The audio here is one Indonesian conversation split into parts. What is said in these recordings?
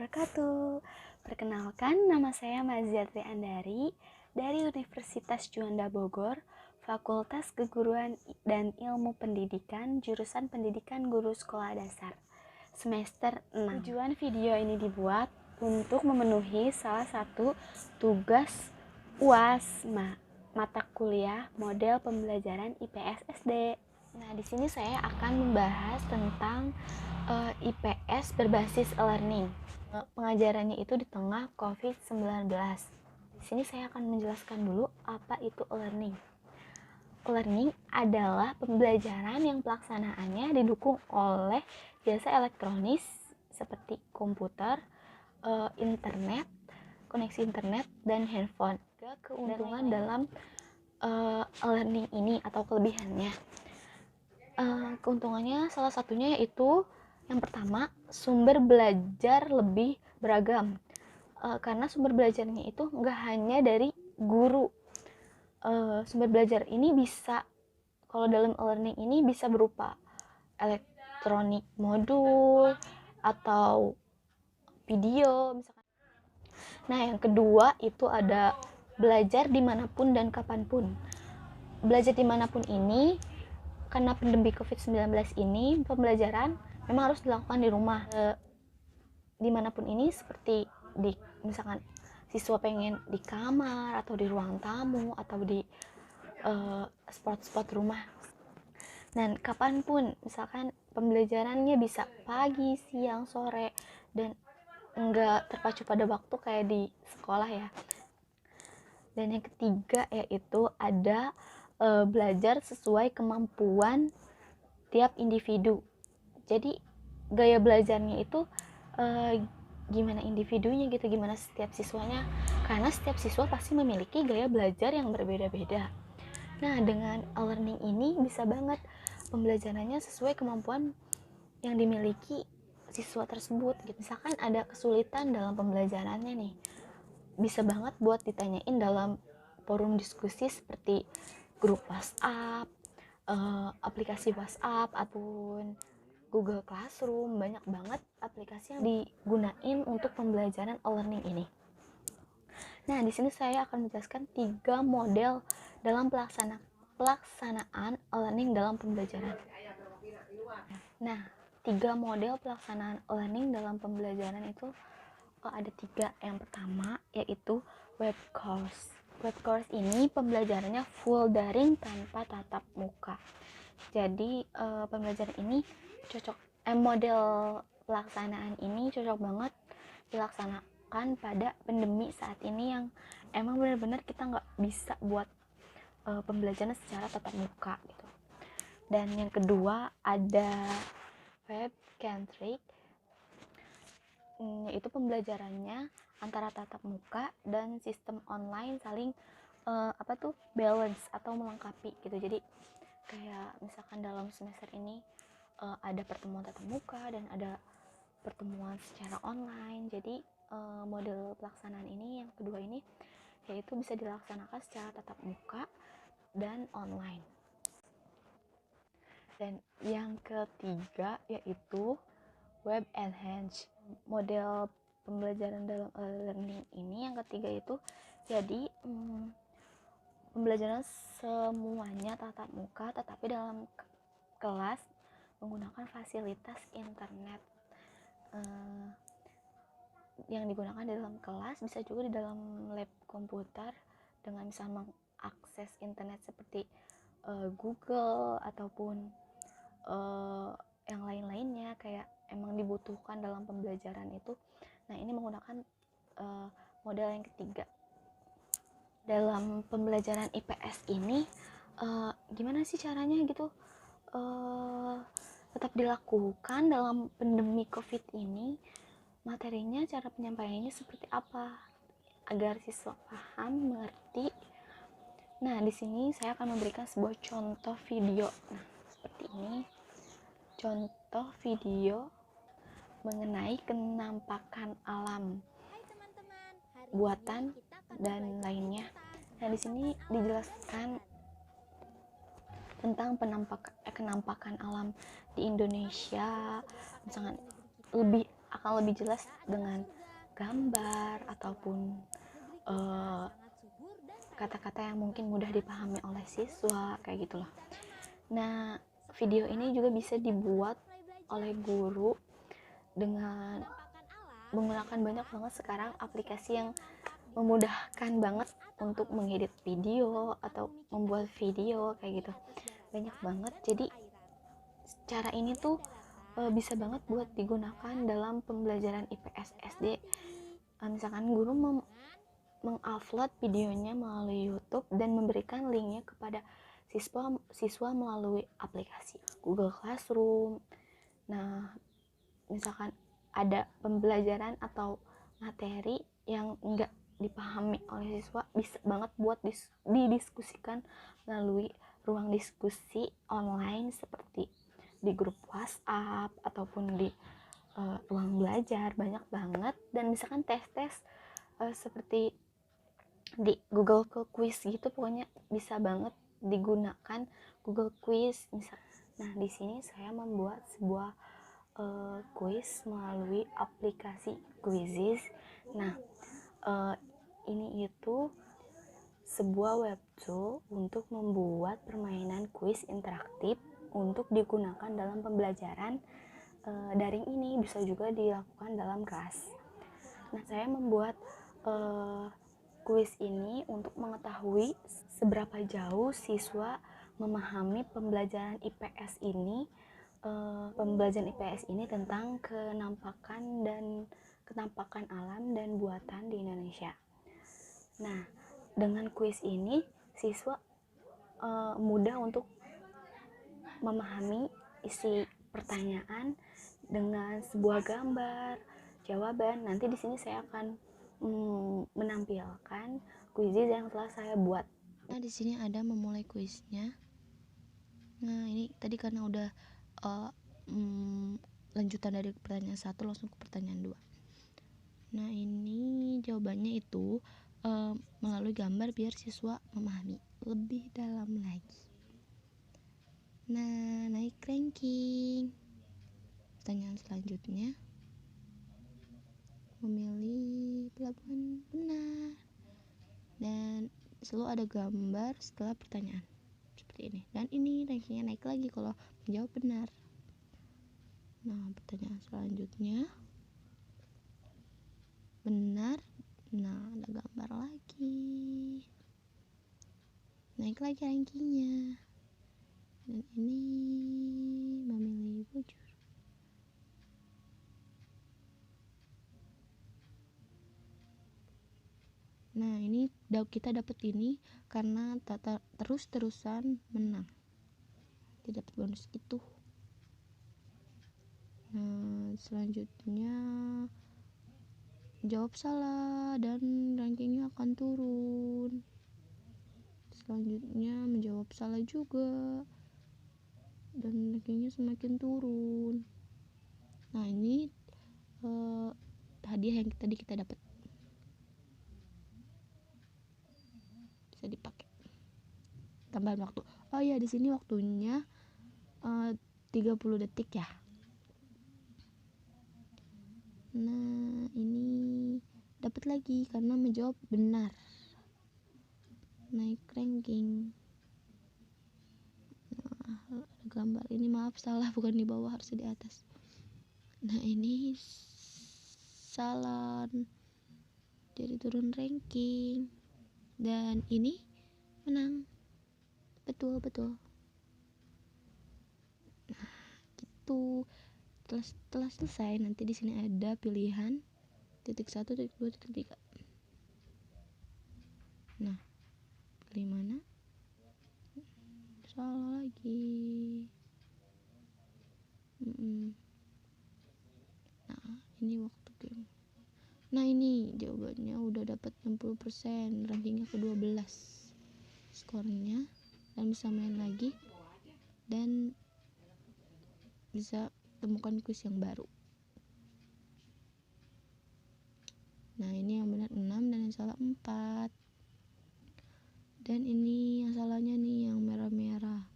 wabarakatuh. Perkenalkan, nama saya Mazia Triandari dari Universitas Juanda Bogor, Fakultas Keguruan dan Ilmu Pendidikan, jurusan Pendidikan Guru Sekolah Dasar, semester 6. Tujuan video ini dibuat untuk memenuhi salah satu tugas UAS mata kuliah model pembelajaran IPS SD. Nah, di sini saya akan membahas tentang IPS berbasis e-learning. Pengajarannya itu di tengah COVID-19. Di sini saya akan menjelaskan dulu apa itu e-learning. E-learning adalah pembelajaran yang pelaksanaannya didukung oleh jasa elektronis seperti komputer, internet, koneksi internet, dan handphone. Keuntungan dalam e-learning ini atau kelebihannya. Keuntungannya salah satunya yaitu yang pertama, sumber belajar lebih beragam, karena sumber belajarnya itu nggak hanya dari guru. Sumber belajar ini bisa, kalau dalam e-learning ini bisa berupa elektronik modul atau video misalkan. Nah, yang kedua itu ada belajar dimanapun dan kapanpun. Belajar dimanapun ini, karena pandemi COVID-19 ini, pembelajaran memang harus dilakukan di rumah. Dimanapun ini, seperti di misalkan siswa pengen di kamar atau di ruang tamu atau di spot-spot rumah. Dan kapanpun, misalkan pembelajarannya bisa pagi, siang, sore, dan enggak terpacu pada waktu kayak di sekolah ya. Dan yang ketiga yaitu ada belajar sesuai kemampuan tiap individu. Jadi gaya belajarnya itu gimana individunya gitu, gimana setiap siswanya, karena setiap siswa pasti memiliki gaya belajar yang berbeda-beda. Nah, dengan e-learning ini bisa banget pembelajarannya sesuai kemampuan yang dimiliki siswa tersebut gitu. Misalkan ada kesulitan dalam pembelajarannya nih, bisa banget buat ditanyain dalam forum diskusi seperti grup WhatsApp, aplikasi WhatsApp ataupun Google Classroom. Banyak banget aplikasi yang digunain untuk pembelajaran e-learning ini. Nah, di sini saya akan menjelaskan 3 model dalam pelaksanaan e-learning dalam pembelajaran. Nah, 3 model pelaksanaan e-learning dalam pembelajaran itu ada 3. Yang pertama yaitu web course. Web course ini pembelajarannya full daring tanpa tatap muka. Jadi pembelajaran ini cocok, model pelaksanaan ini cocok banget dilaksanakan pada pandemi saat ini yang emang benar-benar kita nggak bisa buat pembelajaran secara tatap muka gitu. Dan yang kedua ada web centric, yaitu pembelajarannya antara tatap muka dan sistem online saling balance atau melengkapi gitu. Jadi kayak misalkan dalam semester ini ada pertemuan tatap muka dan ada pertemuan secara online. Jadi model pelaksanaan ini yang kedua ini yaitu bisa dilaksanakan secara tatap muka dan online. Dan yang ketiga yaitu web enhanced. Model pembelajaran dalam e-learning ini yang ketiga itu jadi pembelajaran semuanya tatap muka tetapi dalam kelas menggunakan fasilitas internet. Yang digunakan di dalam kelas bisa juga di dalam lab komputer dengan misalnya mengakses internet seperti Google ataupun yang lain-lainnya kayak emang dibutuhkan dalam pembelajaran itu. Nah, ini menggunakan model yang ketiga. Dalam pembelajaran IPS ini gimana sih caranya gitu tetap dilakukan dalam pandemi COVID ini? Materinya, cara penyampaiannya seperti apa agar siswa paham, mengerti. Nah, di sini saya akan memberikan sebuah contoh video. Nah, seperti ini. Contoh video mengenai kenampakan alam buatan dan lainnya. Nah, di sini dijelaskan tentang kenampakan alam di Indonesia, misalkan lebih akan lebih jelas dengan gambar ataupun kata-kata yang mungkin mudah dipahami oleh siswa kayak gitu loh. Nah, video ini juga bisa dibuat oleh guru dengan menggunakan banyak banget sekarang aplikasi yang memudahkan banget untuk mengedit video atau membuat video kayak gitu. Banyak banget. Jadi cara ini tuh bisa banget buat digunakan dalam pembelajaran IPS SD. Misalkan guru mengupload videonya melalui YouTube dan memberikan linknya kepada siswa melalui aplikasi Google Classroom. Nah, misalkan ada pembelajaran atau materi yang enggak dipahami oleh siswa, bisa banget buat didiskusikan melalui ruang diskusi online seperti di grup WhatsApp ataupun di ruang belajar, banyak banget. Dan misalkan tes-tes seperti di Google Quiz gitu, pokoknya bisa banget digunakan Google Quiz misal. Nah, di sini saya membuat sebuah quiz melalui aplikasi Quizizz. Nah, ini itu sebuah web tool untuk membuat permainan quiz interaktif untuk digunakan dalam pembelajaran daring ini, bisa juga dilakukan dalam kelas. Nah, saya membuat kuis ini untuk mengetahui seberapa jauh siswa memahami pembelajaran IPS ini, tentang kenampakan alam dan buatan di Indonesia. Nah, dengan kuis ini siswa mudah untuk memahami isi pertanyaan dengan sebuah gambar, jawaban. Nanti di sini saya akan menampilkan kuis yang telah saya buat. Nah, di sini ada memulai kuisnya. Nah, ini tadi karena udah lanjutan dari pertanyaan 1 langsung ke pertanyaan 2. Nah, ini jawabannya itu melalui gambar biar siswa memahami lebih dalam lagi. Nah, naik ranking. Pertanyaan selanjutnya, memilih pelabuhan benar, dan selalu ada gambar setelah pertanyaan seperti ini. Dan ini rankingnya naik lagi kalau menjawab benar. Nah, pertanyaan selanjutnya benar. Nah, ada gambar lagi, naik lagi rankingnya. Dan ini memilih bujur. Nah, ini kita dapat ini karena terus-terusan menang. Kita dapat bonus gitu. Nah, selanjutnya jawab salah dan rankingnya akan turun. Selanjutnya menjawab salah juga dan rankingnya semakin turun. Nah, ini hadiah yang tadi kita dapat bisa dipakai. Tambahan waktu. Oh ya, di sini waktunya 30 detik ya. Nah, ini dapat lagi karena menjawab benar. Naik ranking. Nah, gambar ini maaf salah, bukan di bawah, harus di atas. Nah, ini salah, jadi turun ranking. Dan ini menang. Betul. Nah, gitu. Setelah selesai, nanti di sini ada pilihan titik 1, titik 2, titik 3. Nah, pilih mana? Salah lagi. Nah, ini waktu game. Nah, ini jawabannya udah dapat 60%, rankingnya ke-12 skornya, dan bisa main lagi dan bisa temukan kuis yang baru. Nah, ini yang benar 6 dan yang salah 4. Dan ini yang salahnya nih yang merah-merah.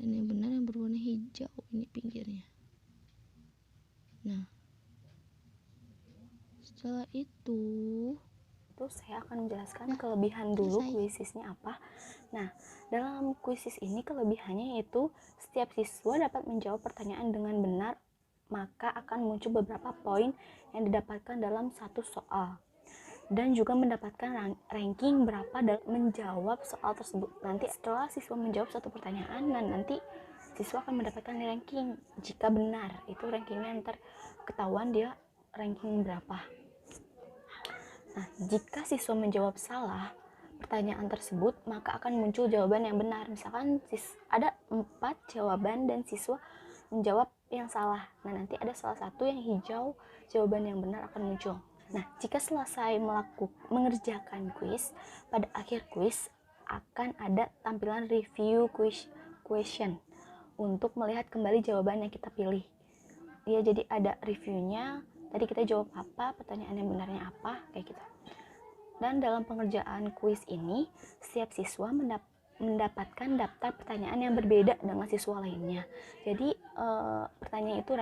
Dan yang benar yang berwarna hijau, ini pinggirnya. Nah, Setelah itu saya akan menjelaskan kelebihan dulu kuisisnya apa. Nah, dalam kuisis ini kelebihannya yaitu setiap siswa dapat menjawab pertanyaan dengan benar, maka akan muncul beberapa poin yang didapatkan dalam satu soal, dan juga mendapatkan ranking berapa dalam menjawab soal tersebut. Nanti setelah siswa menjawab satu pertanyaan, dan nanti siswa akan mendapatkan ranking. Jika benar, itu rankingnya ntar ketahuan dia ranking berapa. Nah, jika siswa menjawab salah pertanyaan tersebut, maka akan muncul jawaban yang benar. Misalkan ada 4 jawaban dan siswa menjawab yang salah. Nah, nanti ada salah satu yang hijau, jawaban yang benar akan muncul. Nah, jika selesai mengerjakan kuis, pada akhir kuis akan ada tampilan review question untuk melihat kembali jawaban yang kita pilih. Ya, jadi ada reviewnya, tadi kita jawab apa, pertanyaan yang benarnya apa, kayak gitu. Dan dalam pengerjaan kuis ini, setiap siswa mendapatkan daftar pertanyaan yang berbeda dengan siswa lainnya. Jadi pertanyaan itu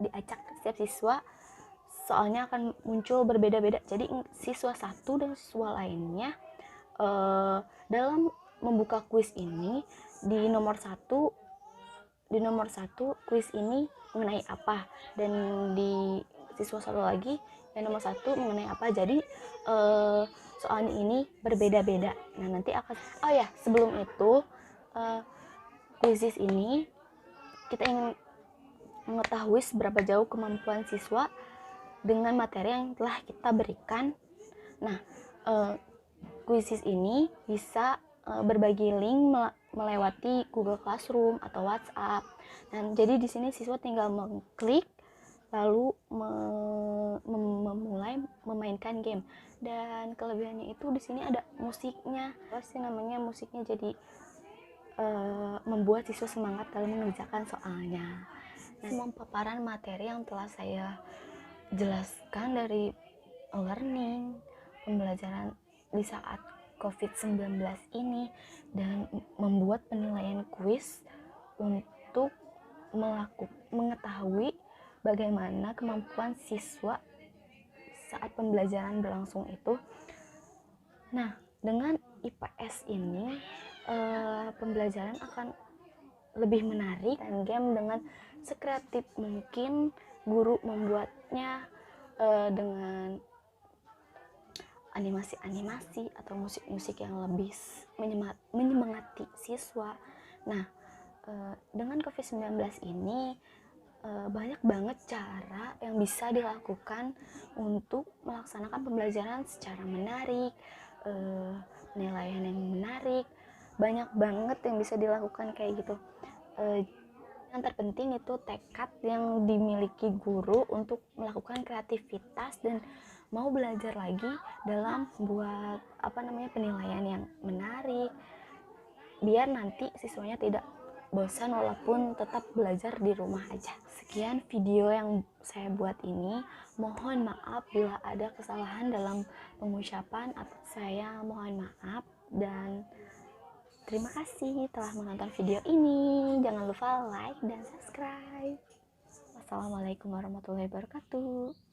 diacak setiap siswa, soalnya akan muncul berbeda-beda. Jadi siswa satu dan siswa lainnya dalam membuka kuis ini, di nomor satu kuis ini mengenai apa, dan di siswa satu lagi yang nomor satu mengenai apa. Jadi soalnya ini berbeda-beda. Nah, nanti akan sebelum itu kuisis ini kita ingin mengetahui seberapa jauh kemampuan siswa dengan materi yang telah kita berikan. Nah, kuisis ini bisa berbagi link melewati Google Classroom atau WhatsApp. Dan jadi di sini siswa tinggal mengklik lalu memulai memainkan game. Dan kelebihannya itu di sini ada musiknya. Pasti namanya musiknya, jadi membuat siswa semangat dalam mengerjakan soalnya. Nah, paparan materi yang telah saya jelaskan dari learning, pembelajaran di saat COVID-19 ini, dan membuat penilaian kuis untuk mengetahui bagaimana kemampuan siswa saat pembelajaran berlangsung itu. Nah, dengan IPS ini pembelajaran akan lebih menarik, dan game dengan sekreatif mungkin guru membuatnya dengan animasi-animasi atau musik-musik yang lebih menyemangati siswa. Nah, dengan COVID-19 ini banyak banget cara yang bisa dilakukan untuk melaksanakan pembelajaran secara menarik, penilaian yang menarik. Banyak banget yang bisa dilakukan kayak gitu. Yang terpenting itu tekad yang dimiliki guru untuk melakukan kreativitas dan mau belajar lagi dalam buat penilaian yang menarik, biar nanti siswanya tidak bosan walaupun tetap belajar di rumah aja. Sekian video yang saya buat ini. Mohon maaf bila ada kesalahan dalam pengucapan, atau saya mohon maaf, dan terima kasih telah menonton video ini. Jangan lupa like dan subscribe. Wassalamualaikum warahmatullahi wabarakatuh.